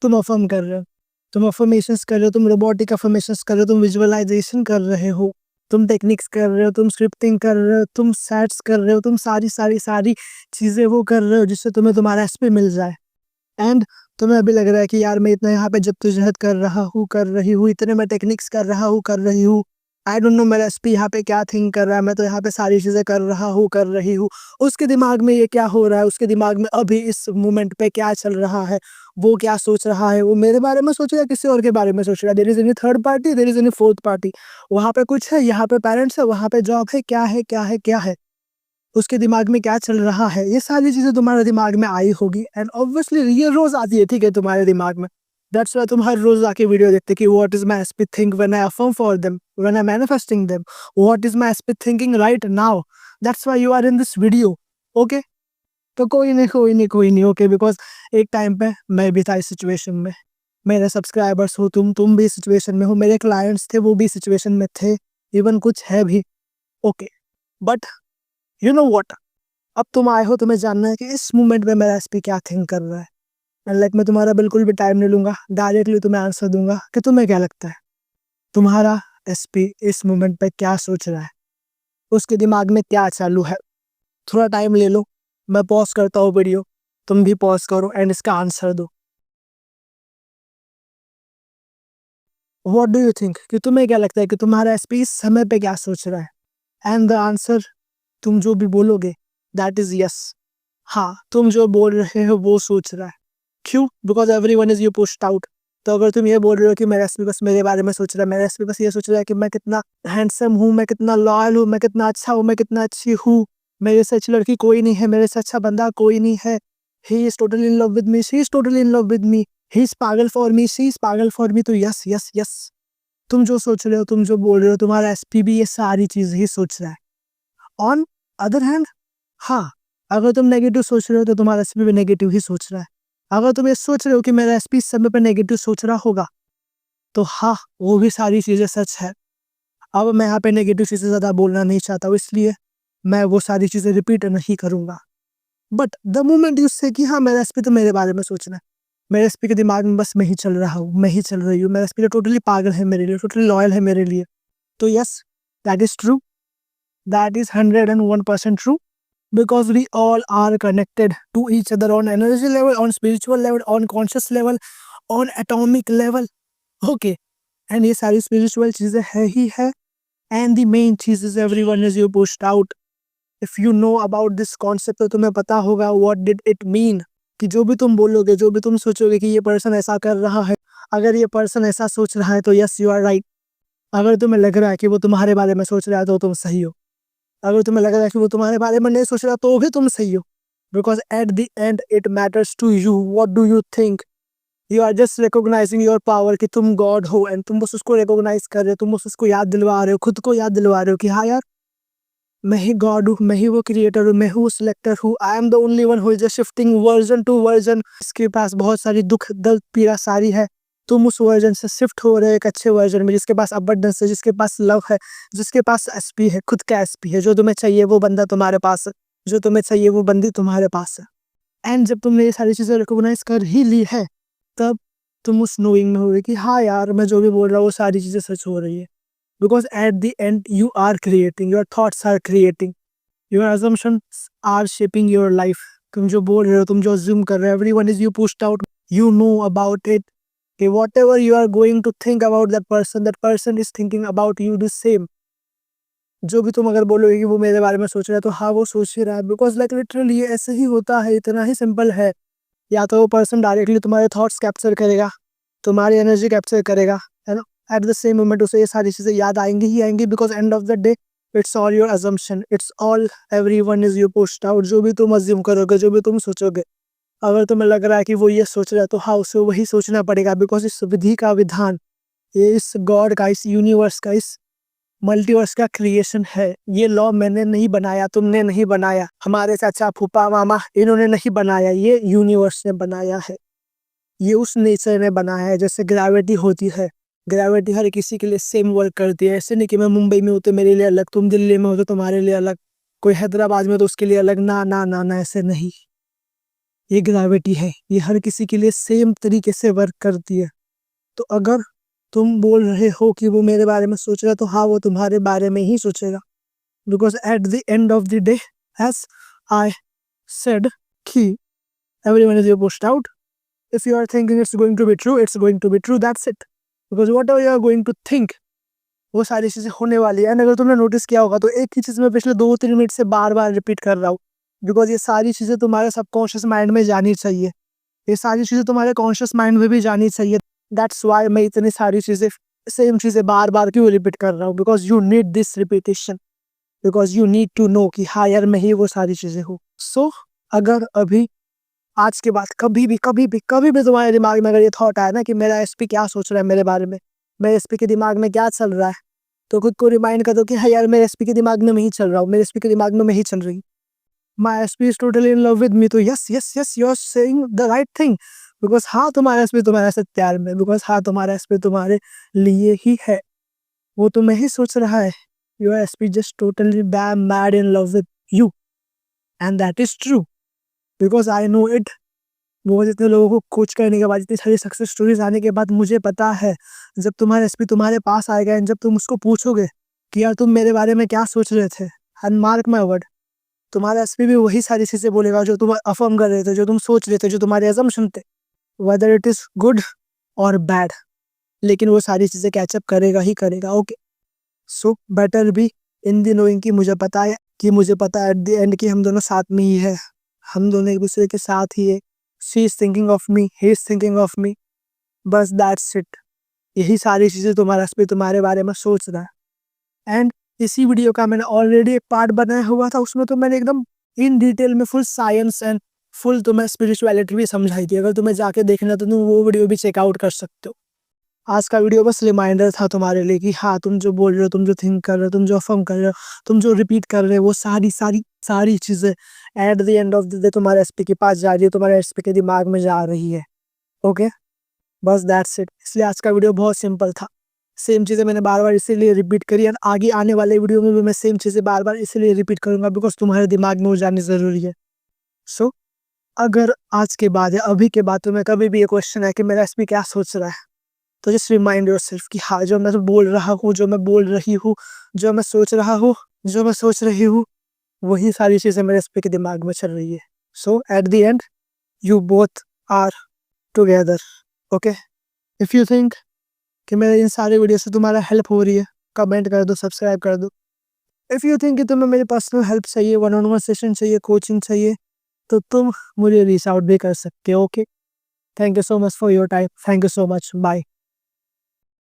तुम अफर्म कर रहे हो, तुम अफर्मेशंस कर रहे हो, तुम रोबोटिक अफर्मेशंस कर रहे हो, तुम विजुअलाइजेशन कर रहे हो, तुम टेक्निक्स कर रहे हो, तुम स्क्रिप्टिंग कर रहे हो, तुम सेट्स कर रहे हो, तुम सारी सारी सारी चीज़ें वो कर रहे हो जिससे तुम्हें तुम्हारा एसपी मिल जाए। एंड तुम्हें अभी लग रहा है कि यार मैं इतना यहाँ पे जद्दोजहद कर रहा हूँ, कर रही हूँ, इतने मैं टेक्निक्स कर रहा हूँ, कर रही हूँ, आई डोंट नो मेरा एसपी यहाँ पे क्या थिंक कर रहा है, मैं तो यहाँ पे सारी चीज़ें कर रहा हूँ, कर रही हूँ, उसके दिमाग में ये क्या हो रहा है, उसके दिमाग में अभी इस मोमेंट पे क्या चल रहा है, वो क्या सोच रहा है, वो मेरे बारे में सोच रहा है, किसी और के बारे में सोच रहा है, there is any third party, there is any fourth party, वहाँ पे कुछ है, यहाँ पे पेरेंट्स है, वहाँ पे जॉब है, क्या है, क्या है, क्या है, उसके दिमाग में क्या चल रहा है, ये सारी चीज़ें तुम्हारे दिमाग में आई होगी। एंड ऑब्वियसली ये रोज़ आती है, ठीक है, तुम्हारे दिमाग में। दैट्स व्हाई तुम हर रोज़ आके वीडियो देखते कि what is my SP think when I affirm for them, when I manifesting them, what is my SP thinking right now, that's why you are in this video. Okay, तो कोई नहीं, कोई नहीं, कोई नहीं, ओके, बिकॉज़ एक time पे मैं भी था इस सिचुएशन में। मेरे सब्सक्राइबर्स हो तुम भी इस सिचुएशन में हो, मेरे क्लाइंट्स थे वो भी इस सिचुएशन में थे, इवन कुछ है भी। Okay, but you know what, अब तुम आए हो, तुम्हें जानना है कि इस मोमेंट में मेरा एसपी क्या थिंक कर रहा है। एंड लाइक मैं तुम्हारा बिल्कुल भी टाइम नहीं लूंगा, डायरेक्टली तुम्हें आंसर दूंगा कि तुम्हें क्या लगता है तुम्हारा एसपी इस मोमेंट पे क्या सोच रहा है, उसके दिमाग में क्या चालू है। थोड़ा टाइम ले लो, मैं पॉज करता हूँ वीडियो, तुम भी पॉज करो एंड इसका आंसर दो। व्हाट डू यू थिंक, कि तुम्हें क्या लगता है कि तुम्हारा एसपी इस समय पे क्या सोच रहा है। एंड द आंसर, तुम जो भी बोलोगे, दैट इज यस। हाँ, तुम जो बोल रहे हो वो सोच रहा है। क्यों? Because every one is you pushed out. तो अगर तुम ये बोल रहे हो कि मेरा एसपी बस मेरे बारे में सोच रहा है, मेरा एसपी बस ये सोच रहा है कि मैं कितना हैंडसम हूँ, मैं कितना लॉयल हूँ, मैं कितना अच्छा हूँ, मैं कितना अच्छी हूँ, मेरे से अच्छी लड़की कोई नहीं है, मेरे से अच्छा बंदा कोई नहीं है, he is totally in love with me, she is totally in love with me, he is पागल फॉर मी, शी इज पागल फॉर मी, तो यस यस यस, तुम जो सोच रहे हो, तुम जो बोल रहे हो, तुम्हारा एसपी भी ये सारी चीज ही सोच रहा है। ऑन अदर हैंड, हाँ, अगर तुम नेगेटिव सोच रहे हो तो तुम्हारा एसपी भी नेगेटिव ही सोच रहा है। अगर तुम ये सोच रहे हो कि मेरा एसपी इस समय पर नेगेटिव सोच रहा होगा, तो हाँ, वो भी सारी चीज़ें सच है। अब मैं यहाँ पे नेगेटिव चीज़ें ज़्यादा बोलना नहीं चाहता हूँ, इसलिए मैं वो सारी चीज़ें रिपीट नहीं करूँगा। बट द मोमेंट यू से कि हाँ, मेरा एसपी तो मेरे बारे में सोच रहा है, मेरे एसपी के दिमाग में बस मैं ही चल रहा हूँ, मैं ही चल रही हूँ, मेरा एसपी तो टोटली पागल है मेरे लिए, टोटली लॉयल है मेरे लिए, तो yes, that is true, that is 101% true. Because we all are connected to each other on energy level, on spiritual level, on conscious level, on atomic level. Okay, and ये सारी spiritual चीज़ें है ही है। And the main cheese is everyone is you pushed out. If you know about this concept तो तुम्हें पता होगा what did it mean, कि जो भी तुम बोलोगे, जो भी तुम सोचोगे कि ये पर्सन ऐसा कर रहा है, अगर ये पर्सन ऐसा सोच रहा है तो यस यू आर राइट। अगर तुम्हें लग रहा है कि वो तुम्हारे बारे में सोच रहा है तो तुम सही हो। अगर तुम्हें लग रहा है कि वो तुम्हारे बारे में नहीं सोच रहा तो भी तुम सही हो। Because at the end it matters to you, what do you think. You are just recognising your power कि तुम गॉड हो, एंड तुम बस उसको रिकॉग्नाइज कर रहे हो, तुम बस उसको याद दिलवा रहे हो, खुद को याद दिलवा रहे हो कि हाँ यार, मैं ही गॉड हूँ, मैं ही वो क्रिएटर हूँ, मैं हूँ सिलेक्टर हूँ, I am the only one who is just shifting version two version. इसके पास बहुत सारी दुख दर्द पीड़ा सारी है, तुम उस वर्जन से शिफ्ट हो रहे हो एक अच्छे वर्जन में, जिसके पास अबंडेंस है, जिसके पास लव है, जिसके पास एसपी है, खुद का एसपी है, जो तुम्हें चाहिए वो बंदा तुम्हारे पास है, जो तुम्हें चाहिए वो बंदी तुम्हारे पास है। एंड जब तुमने ये सारी चीज़ें रिकॉग्नाइज कर ही ली है, तब तुम उस नोइंग में होगे कि हाँ यार, मैं जो भी बोल रहा हूँ वो सारी चीज़ें सच हो रही है। Because at the end you are creating, your thoughts are creating, your assumptions are shaping your life. तुम जो बोल रहे हो, तुम जो अज्यूम कर रहे हो, everyone is you pushed out, you know about it, कि whatever you are going to think about that person is thinking about you the same। जो भी तुम अगर बोलोगे कि वो मेरे बारे में सोच रहा है, तो हाँ, वो सोच ही रहा है, बिकॉज लाइक लिटरली ये ऐसे ही होता है, इतना ही सिंपल है। या तो वो पर्सन डायरेक्टली तुम्हारे थॉट्स कैप्चर करेगा, तुम्हारी एनर्जी कैप्चर करेगा, है ना, एट द सेम मोमेंट उसे ये सारी चीज़ें याद आएंगी ही आएंगी, because and of the day it's all your assumption, it's all everyone is you pushed out. जो भी तुम अज्यूम करोगे, जो भी तुम सोचोगे, अगर तुम्हें लग रहा है कि वो ये सोच रहा है, तो हाँ, उसे वही सोचना पड़ेगा, बिकॉज इस विधि का विधान, ये इस गॉड का, इस यूनिवर्स का, इस मल्टीवर्स का क्रिएशन है। ये लॉ मैंने नहीं बनाया, तुमने नहीं बनाया, हमारे चाचा फूफा मामा इन्होंने नहीं बनाया, ये यूनिवर्स ने बनाया है, ये उस नेचर ने बनाया है। जैसे ग्रेविटी होती है, ग्रेविटी हर किसी के लिए सेम वर्क करती है। ऐसे नहीं कि मैं मुंबई में हूँ तो मेरे लिए अलग, तुम दिल्ली में हो तो तुम्हारे लिए अलग, कोई हैदराबाद में तो उसके लिए अलग, ना ना ना ना, ऐसे नहीं। ये ग्रेविटी है, ये हर किसी के लिए सेम तरीके से वर्क करती है। तो अगर तुम बोल रहे हो कि वो मेरे बारे में सोच रहा है, तो हाँ, वो तुम्हारे बारे में ही सोचेगा। Because at the end of the day, as I said कि everyone is your pushed out. If you are thinking it's going to be true, it's going to be true. That's it. Because whatever you are going to think, वो सारी चीज़ें होने वाली है। And अगर तुमने notice किया होगा तो एक ही चीज़ मैं पिछले 2-3 मिनट से बार बार रिपीट कर रहा हूँ, बिकॉज ये सारी चीज़ें तुम्हारे सबकॉन्शियस माइंड में जानी चाहिए, ये सारी चीज़ें तुम्हारे कॉन्शियस माइंड में भी जानी चाहिए। दैट्स वाई मैं इतनी सारी चीज़ें सेम चीज़ें बार बार क्यों रिपीट कर रहा हूँ, because you need this repetition, because you need to know कि हाँ यार मैं ही वो सारी चीज़ें हूँ। सो अगर अभी आज के बाद कभी भी तुम्हारे दिमाग में अगर ये थॉट आया ना कि मेरा एसपी क्या सोच रहा है मेरे बारे में, मेरे एसपी के दिमाग में क्या चल रहा है, तो खुद को रिमाइंड कर दो कि हाँ यार मेरे एसपी के दिमाग में मैं ही चल रहा हूँ, मेरे एसपी के दिमाग में मैं ही चल रही हूँ। My SP is totally in love with me. तो yes yes yes, you are saying the right thing, because हाँ तुम्हारा एसपी तुम्हारे साथ प्यार में, बिकॉज हाँ तुम्हारा एसपी तुम्हारे लिए ही है, वो तुम्हें ही सोच रहा है। Your SP just totally mad in love with you, and that is true, because I know it. वो जितने लोगों को कोच करने के बाद, इतनी सारी सक्सेस स्टोरीज आने के बाद मुझे पता है, जब तुम्हारा एसपी तुम्हारे पास आएगा एंड जब तुम उसको पूछोगे कि यार तुम मेरे बारे में क्या सोच रहे थे, एंड मार्क माय वर्ड, तुम्हारा एसपी भी वही सारी चीज़ें बोलेगा जो तुम अफर्म कर रहे थे, जो तुम सोच रहे थे, जो तुम्हारे असम्पशन थे, वेदर इट इज़ गुड और बैड, लेकिन वो सारी चीज़ें कैचअप करेगा ही करेगा। Okay, so better be in the knowing कि मुझे पता है एट द एंड कि हम दोनों साथ में ही है, हम दोनों एक दूसरे के साथ ही है। She is thinking of me, he is thinking of me, बस दैट्स इट। यही सारी चीज़ें तुम्हारा एसपी तुम्हारे बारे में सोच रहा है। एंड इसी वीडियो का मैंने ऑलरेडी एक पार्ट बनाया हुआ था, उसमें तो मैंने एकदम इन डिटेल में फुल साइंस एंड फुल तुम्हें स्पिरिचुअलिटी भी समझाई थी। अगर तुम्हें जाके देखना तो तुम वो वीडियो भी चेकआउट कर सकते हो। आज का वीडियो बस रिमाइंडर था तुम्हारे लिए कि हाँ, तुम जो बोल रहे हो, तुम जो थिंक कर रहे हो, तुम जो अफर्म कर रहे हो, तुम जो रिपीट कर रहे हो, वो सारी चीज़ें eight the end of the day तुम्हारे एसपी के पास जा रही है, तुम्हारे एसपी के दिमाग में जा रही है। ओके, बस दैट्स इट। इसलिए आज का वीडियो बहुत सिंपल था। सेम चीज़ें मैंने बार बार इसीलिए रिपीट करी, और आगे आने वाले वीडियो में भी मैं सेम चीज़ें बार बार इसीलिए रिपीट करूँगा, बिकॉज तुम्हारे दिमाग में वो जानी ज़रूरी है। सो अगर आज के बाद या अभी के बाद तुम्हें कभी भी ये क्वेश्चन है कि मेरा एसपी क्या सोच रहा है, तो जस्ट रिमाइंड योरसेल्फ कि हाँ, जो मैं बोल रहा हूँ, जो मैं बोल रही हूँ, जो मैं सोच रहा हूँ, जो मैं सोच रही हूँ, वही सारी चीज़ें मेरे एसपी के दिमाग में चल रही है। So at the end you both are together. Okay, if you think कि मेरे इन सारे वीडियो से तुम्हारा हेल्प हो रही है, कमेंट कर दो, सब्सक्राइब कर दो। इफ़ यू थिंक कि तुम्हें मेरी पर्सनल हेल्प चाहिए, वन ऑन वन सेशन चाहिए, कोचिंग चाहिए, तो तुम मुझे रीच आउट भी कर सकते हो। Okay, thank you so much for your time, thank you so much, bye.